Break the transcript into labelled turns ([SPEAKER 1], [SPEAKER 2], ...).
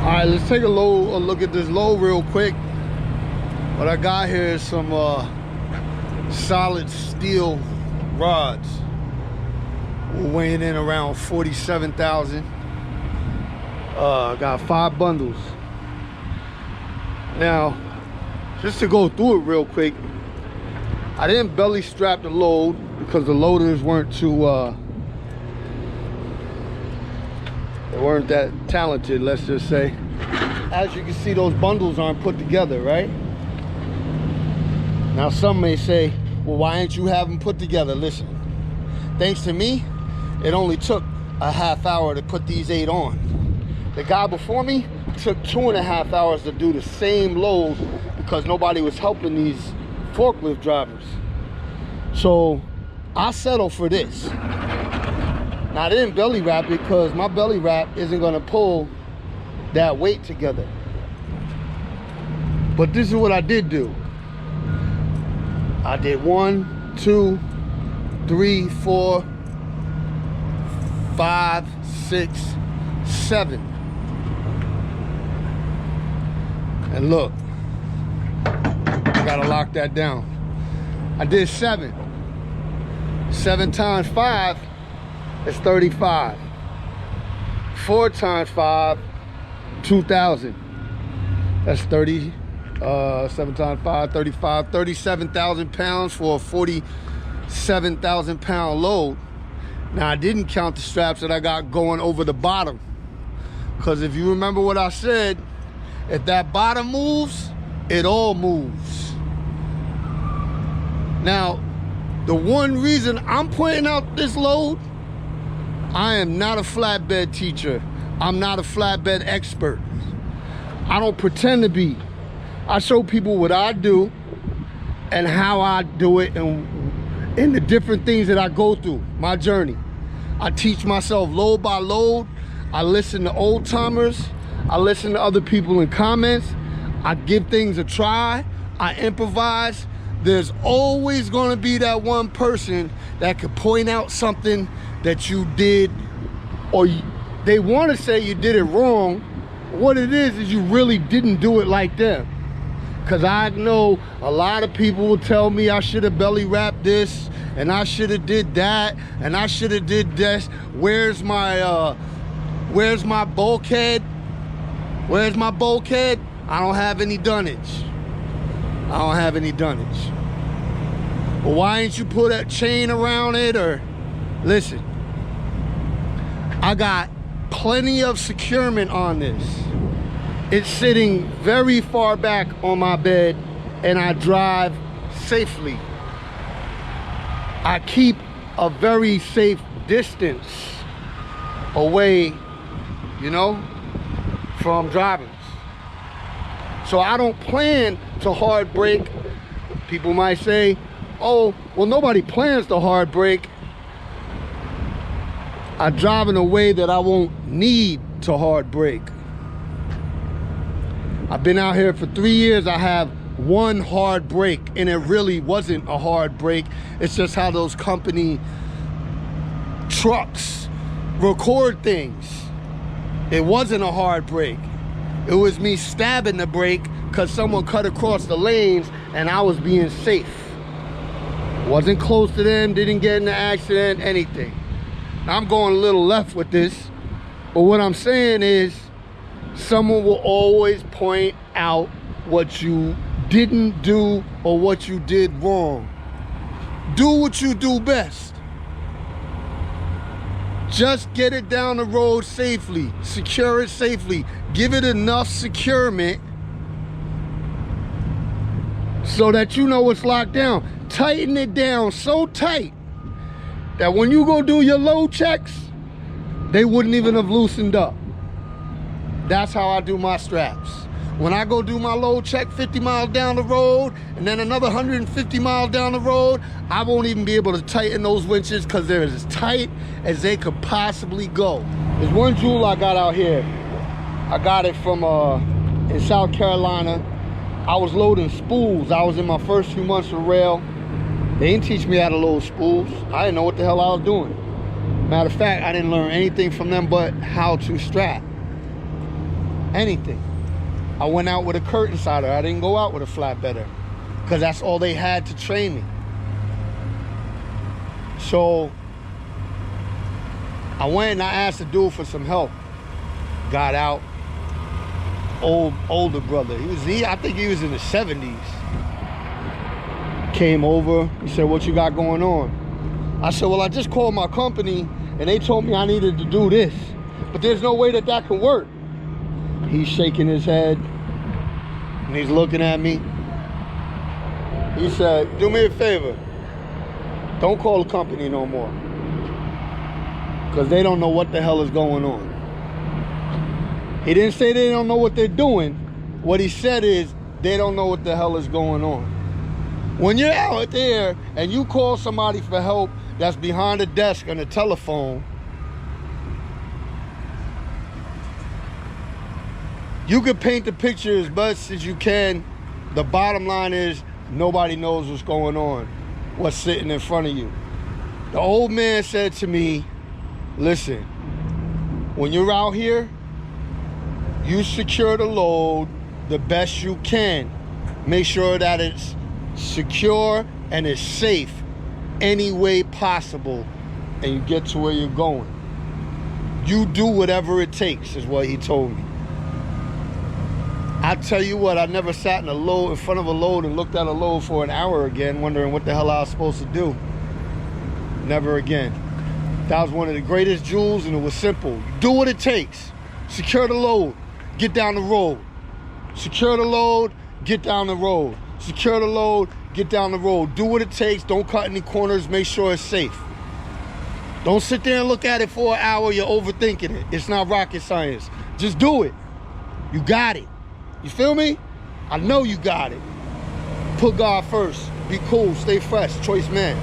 [SPEAKER 1] All right, let's take a look at this load real quick. What I got here is some solid steel rods. We're weighing in around 47,000. Got 5 bundles. Now, just to go through it real quick, I didn't belly strap the load because the loaders weren't too they weren't that talented, let's just say. As you can see, those bundles aren't put together, right? Now some may say, well, why didn't you have them put together? Listen, thanks to me, it only took a half hour to put these 8 on. The guy before me took 2.5 hours to do the same load because nobody was helping these forklift drivers. So I settled for this. Now I didn't belly wrap it because my belly wrap isn't gonna pull that weight together. But this is what I did do. I did 1, 2, 3, 4, 5, 6, 7. And look, I gotta lock that down. I did 7. 7 times 5 is 35. 4 times 5, 2,000. That's 30. 7 times 5, 35, 37,000 pounds for a 47,000 pound load. Now I didn't count the straps that I got going over the bottom, because if you remember what I said, if that bottom moves, it all moves. Now, the one reason I'm pointing out this load, I am not a flatbed teacher. I'm not a flatbed expert. I don't pretend to be. I show people what I do and how I do it and the different things that I go through, my journey. I teach myself load by load. I listen to old timers. I listen to other people in comments. I give things a try. I improvise. There's always gonna be that one person that could point out something that you did, or they wanna say you did it wrong. What it is you really didn't do it like them. Because I know a lot of people will tell me I should have belly wrapped this, and I should have did that, and I should have did this. Where's my bulkhead? Where's my bulkhead? I don't have any dunnage. I don't have any dunnage. Well, why didn't you put a chain around it? Or listen, I got plenty of securement on this. It's sitting very far back on my bed, and I drive safely. I keep a very safe distance away, you know, from driving. So I don't plan to hard brake. People might say, oh, well, nobody plans to hard brake. I drive in a way that I won't need to hard brake. I've been out here for 3 years. I have 1 hard brake, and it really wasn't a hard brake. It's just how those company trucks record things. It wasn't a hard brake. It was me stabbing the brake because someone cut across the lanes and I was being safe. Wasn't close to them, didn't get in an accident, anything. Now I'm going a little left with this, but what I'm saying is, someone will always point out what you didn't do or what you did wrong. Do what you do best. Just get it down the road safely. Secure it safely. Give it enough securement so that you know it's locked down. Tighten it down so tight that when you go do your load checks, they wouldn't even have loosened up. That's how I do my straps. When I go do my load check 50 miles down the road and then another 150 miles down the road, I won't even be able to tighten those winches because they're as tight as they could possibly go. There's one jewel I got out here. I got it from in South Carolina. I was loading spools. I was in my first few months of rail. They didn't teach me how to load spools. I didn't know what the hell I was doing. Matter of fact, I didn't learn anything from them but how to strap. anything. I went out with a curtain sider. I didn't go out with a flatbedder because that's all they had to train me. So I went and I asked the dude for some help. Got out. Older brother. I think he was in the 70s. Came over. He said, "What you got going on?" I said, "Well, I just called my company and they told me I needed to do this, but there's no way that can work." He's shaking his head and he's looking at me. He said, "Do me a favor. Don't call the company no more, because they don't know what the hell is going on." He didn't say they don't know what they're doing. What he said is they don't know what the hell is going on. When you're out there and you call somebody for help that's behind a desk on a telephone, you can paint the picture as best as you can. The bottom line is nobody knows what's going on, what's sitting in front of you. The old man said to me, "Listen, when you're out here, you secure the load the best you can. Make sure that it's secure and it's safe any way possible, and you get to where you're going. You do whatever it takes," is what he told me. I tell you what, I never sat in front of a load and looked at a load for an hour again, wondering what the hell I was supposed to do. Never again. That was one of the greatest jewels, and it was simple. Do what it takes. Secure the load. Get down the road. Secure the load, get down the road. Secure the load, get down the road. Do what it takes. Don't cut any corners. Make sure it's safe. Don't sit there and look at it for an hour. You're overthinking it. It's not rocket science. Just do it. You got it. You feel me? I know you got it. Put God first. Be cool. Stay fresh. Choice Mans.